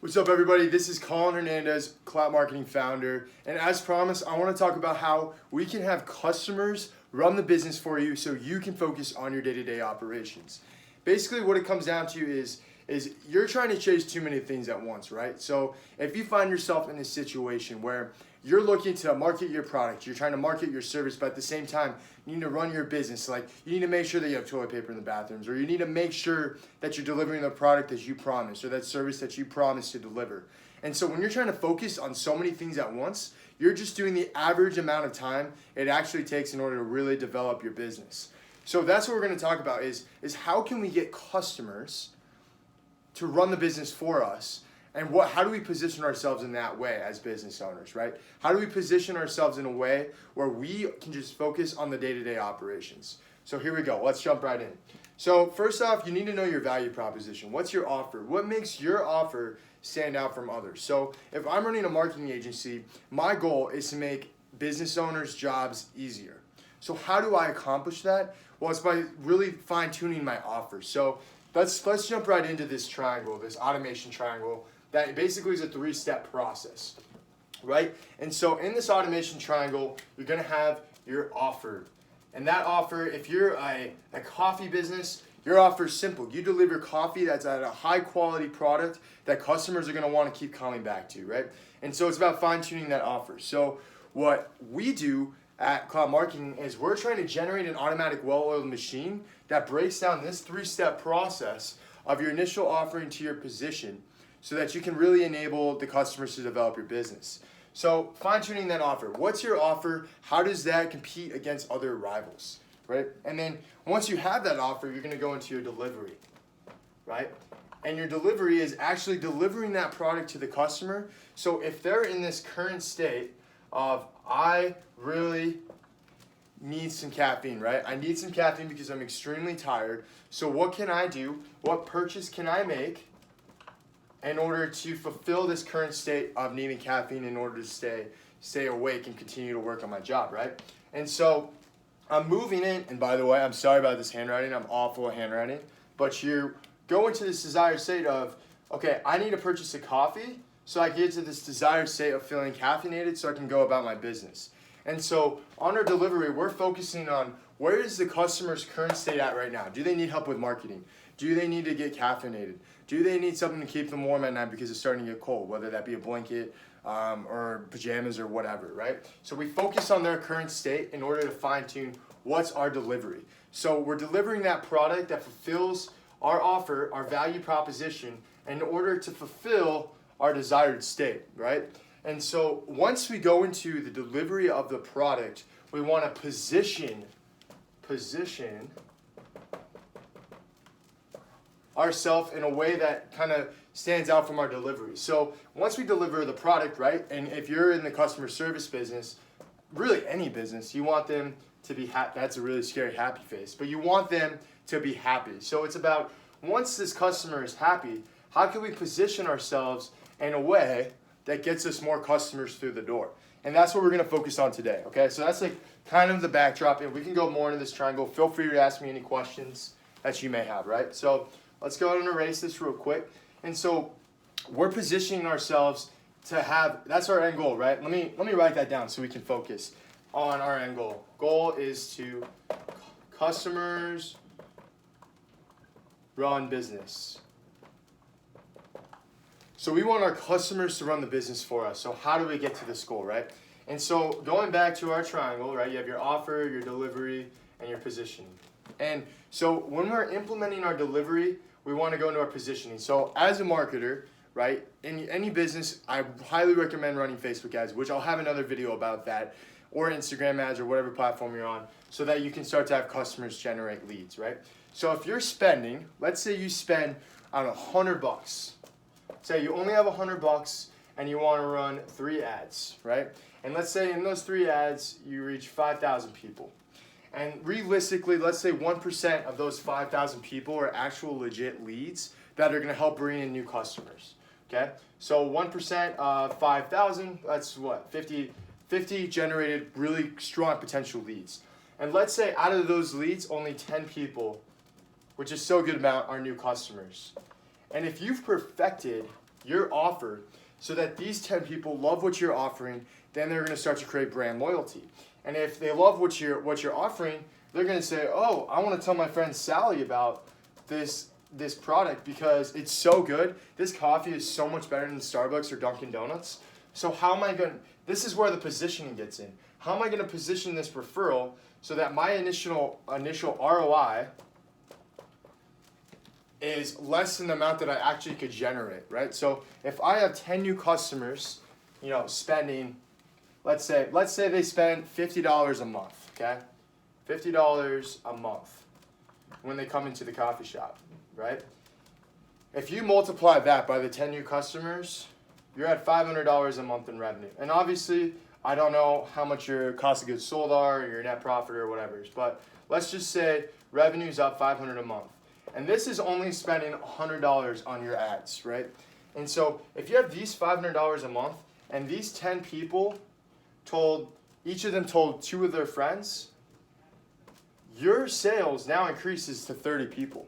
What's up, everybody? This is Colin Hernandez, Clout Marketing founder. And as promised, I want to talk about how we can have customers run the business for you so you can focus on your day-to-day operations. Basically, what it comes down to is you're trying to chase too many things at once, right? So if you find yourself in a situation where you're looking to market your product, you're trying to market your service, but at the same time, you need to run your business. Like, you need to make sure that you have toilet paper in the bathrooms, or you need to make sure that you're delivering the product that you promised, or that service that you promised to deliver. And so when you're trying to focus on so many things at once, you're just doing the average amount of time it actually takes in order to really develop your business. So that's what we're going to talk about is how can we get customers to run the business for us, and how do we position ourselves in that way as business owners, right? How do we position ourselves in a way where we can just focus on the day-to-day operations? So here we go. Let's jump right in. So first off, you need to know your value proposition. What's your offer? What makes your offer stand out from others? So if I'm running a marketing agency, my goal is to make business owners' jobs easier. So how do I accomplish that? Well, it's by really fine-tuning my offer. So let's jump right into this triangle, this automation triangle, that basically is a 3-step process, right? And so in this automation triangle, you're gonna have your offer. And that offer, if you're a coffee business, your offer is simple. You deliver coffee that's at a high quality product that customers are gonna wanna keep coming back to, right? And so it's about fine tuning that offer. So what we do at Clout Marketing is we're trying to generate an automatic well-oiled machine that breaks down this 3-step process of your initial offering to your position so that you can really enable the customers to develop your business. So fine-tuning that offer. What's your offer? How does that compete against other rivals, right? And then once you have that offer, you're gonna go into your delivery, right? And your delivery is actually delivering that product to the customer. So if they're in this current state of, I really need some caffeine, right? I need some caffeine because I'm extremely tired. So what can I do? What purchase can I make in order to fulfill this current state of needing caffeine in order to stay awake and continue to work on my job, right? And so I'm moving in, and by the way, I'm sorry about this handwriting. I'm awful at handwriting. But you go into this desired state of, okay, I need to purchase a coffee so I can get to this desired state of feeling caffeinated so I can go about my business. And so on our delivery, we're focusing on where is the customer's current state at right now? Do they need help with marketing? Do they need to get caffeinated? Do they need something to keep them warm at night because it's starting to get cold, whether that be a blanket or pajamas or whatever, right? So we focus on their current state in order to fine tune what's our delivery. So we're delivering that product that fulfills our offer, our value proposition, in order to fulfill our desired state, right? And so once we go into the delivery of the product, we want to position ourselves in a way that kind of stands out from our delivery. So once we deliver the product, right, and if you're in the customer service business, really any business, you want them to be happy. That's a really scary happy face, but you want them to be happy. So it's about, once this customer is happy, how can we position ourselves in a way that gets us more customers through the door? And that's what we're going to focus on today, okay? So that's like kind of the backdrop, and we can go more into this triangle. Feel free to ask me any questions that you may have, right? So let's go ahead and erase this real quick. And so we're positioning ourselves to have, that's our end goal, right? Let me write that down so we can focus on our end goal. Goal is to customers run business. So we want our customers to run the business for us. So how do we get to this goal, right? And so going back to our triangle, right, you have your offer, your delivery, and your positioning. And so when we're implementing our delivery, we want to go into our positioning. So as a marketer, right, in any business, I highly recommend running Facebook ads, which I'll have another video about that, or Instagram ads or whatever platform you're on, so that you can start to have customers generate leads, right? So if you're spending, let's say you spend, I don't know, $100. Say you only have $100 and you want to run 3 ads, right? And let's say in those 3 ads, you reach 5,000 people. And realistically, let's say 1% of those 5,000 people are actual legit leads that are going to help bring in new customers, okay? So 1% of 5,000, that's what, 50 generated really strong potential leads. And let's say out of those leads, only 10 people, which is so good amount, are new customers. And if you've perfected your offer so that these 10 people love what you're offering, then they're going to start to create brand loyalty. And if they love what you're offering, they're going to say, oh, I want to tell my friend Sally about this product because it's so good. This coffee is so much better than Starbucks or Dunkin' Donuts. So how am I going to, this is where the positioning gets in. How am I going to position this referral so that my initial ROI is less than the amount that I actually could generate, right? So if I have 10 new customers, spending, let's say they spend $50 a month, okay? $50 a month when they come into the coffee shop, right? If you multiply that by the 10 new customers, you're at $500 a month in revenue. And obviously, I don't know how much your cost of goods sold are, or your net profit or whatever, but let's just say revenue's up $500 a month. And this is only spending $100 on your ads, right? And so if you have these $500 a month and these 10 people each of them told 2 of their friends, your sales now increases to 30 people,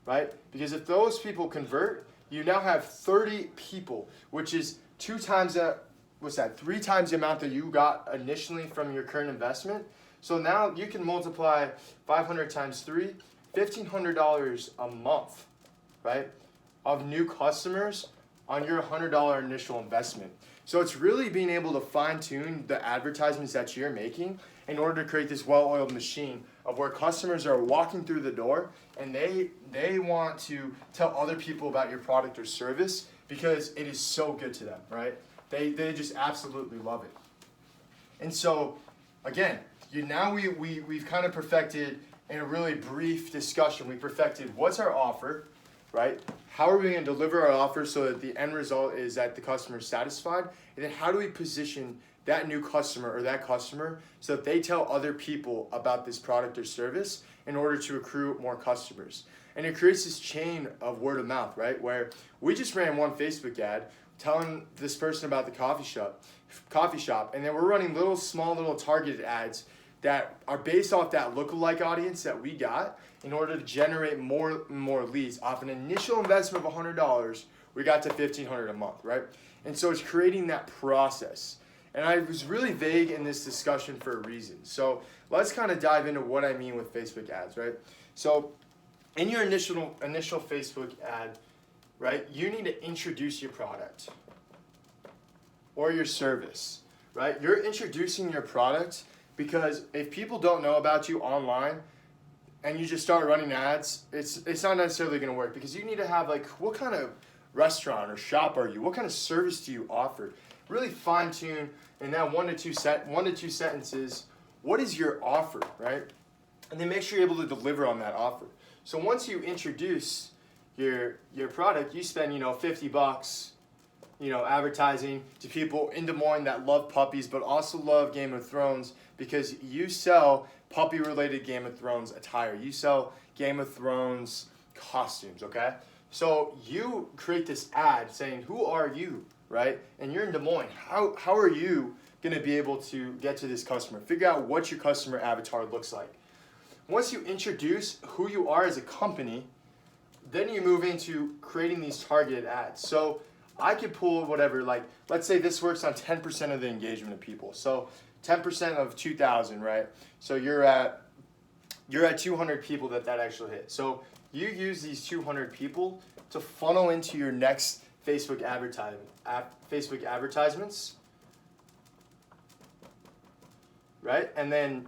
right? Because if those people convert, you now have 30 people, which is 3 times the amount that you got initially from your current investment. So now you can multiply 500 times 3, $1,500 a month, right, of new customers on your $100 initial investment. So it's really being able to fine-tune the advertisements that you're making in order to create this well-oiled machine of where customers are walking through the door and they want to tell other people about your product or service because it is so good to them, right? They just absolutely love it. And so, again, we've kind of perfected, in a really brief discussion, we perfected what's our offer, right? How are we going to deliver our offer so that the end result is that the customer is satisfied? And then how do we position that new customer or that customer so that they tell other people about this product or service in order to accrue more customers? And it creates this chain of word of mouth, right? Where we just ran one Facebook ad telling this person about the coffee shop, and then we're running small little targeted ads that are based off that lookalike audience that we got in order to generate more leads. Off an initial investment of $100, we got to $1,500 a month, right? And so it's creating that process. And I was really vague in this discussion for a reason. So let's kind of dive into what I mean with Facebook ads, right? So in your initial Facebook ad, right, you need to introduce your product or your service, right? You're introducing your product because if people don't know about you online and you just start running ads, it's not necessarily going to work because you need to have what kind of restaurant or shop are you? What kind of service do you offer? Really fine tune in that one to two sentences. What is your offer, right? And then make sure you're able to deliver on that offer. So once you introduce your product, you spend $50 advertising to people in Des Moines that love puppies but also love Game of Thrones because you sell puppy related Game of Thrones attire. You sell Game of Thrones costumes, okay? So you create this ad saying, who are you, right? And you're in Des Moines. How are you going to be able to get to this customer? Figure out what your customer avatar looks like. Once you introduce who you are as a company, then you move into creating these targeted ads. So I could pull whatever, let's say this works on 10% of the engagement of people. So 10% of 2,000, right? So you're at 200 people that actually hit. So you use these 200 people to funnel into your next Facebook advertisements, right? And then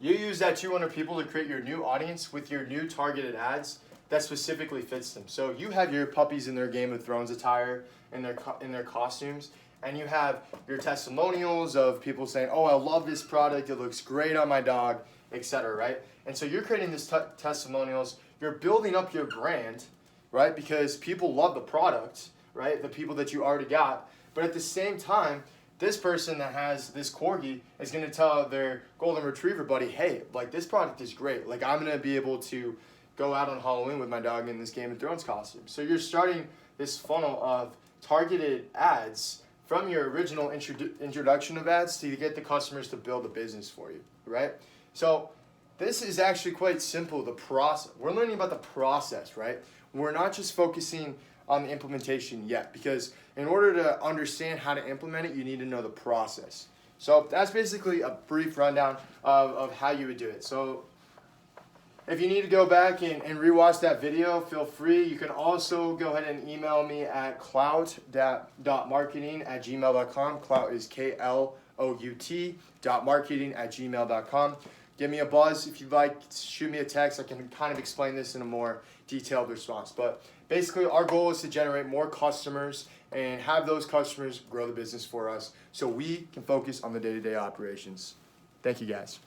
you use that 200 people to create your new audience with your new targeted ads that specifically fits them. So you have your puppies in their Game of Thrones attire, in their costumes, and you have your testimonials of people saying, oh, I love this product, it looks great on my dog, etc., right? And so you're creating these testimonials, you're building up your brand, right? Because people love the product, right? The people that you already got. But at the same time, this person that has this corgi is going to tell their golden retriever buddy, hey, this product is great. I'm going to be able to go out on Halloween with my dog in this Game of Thrones costume. So you're starting this funnel of targeted ads from your original introduction of ads to get the customers to build a business for you, right? So this is actually quite simple, the process. We're learning about the process, right? We're not just focusing on the implementation yet, because in order to understand how to implement it, you need to know the process. So that's basically a brief rundown of how you would do it. So if you need to go back and rewatch that video, feel free. You can also go ahead and email me at klout.marketing@gmail.com. Klout is KLOUT.marketing@gmail.com. Give me a buzz if you'd like. Shoot me a text. I can kind of explain this in a more detailed response. But basically, our goal is to generate more customers and have those customers grow the business for us so we can focus on the day-to-day operations. Thank you, guys.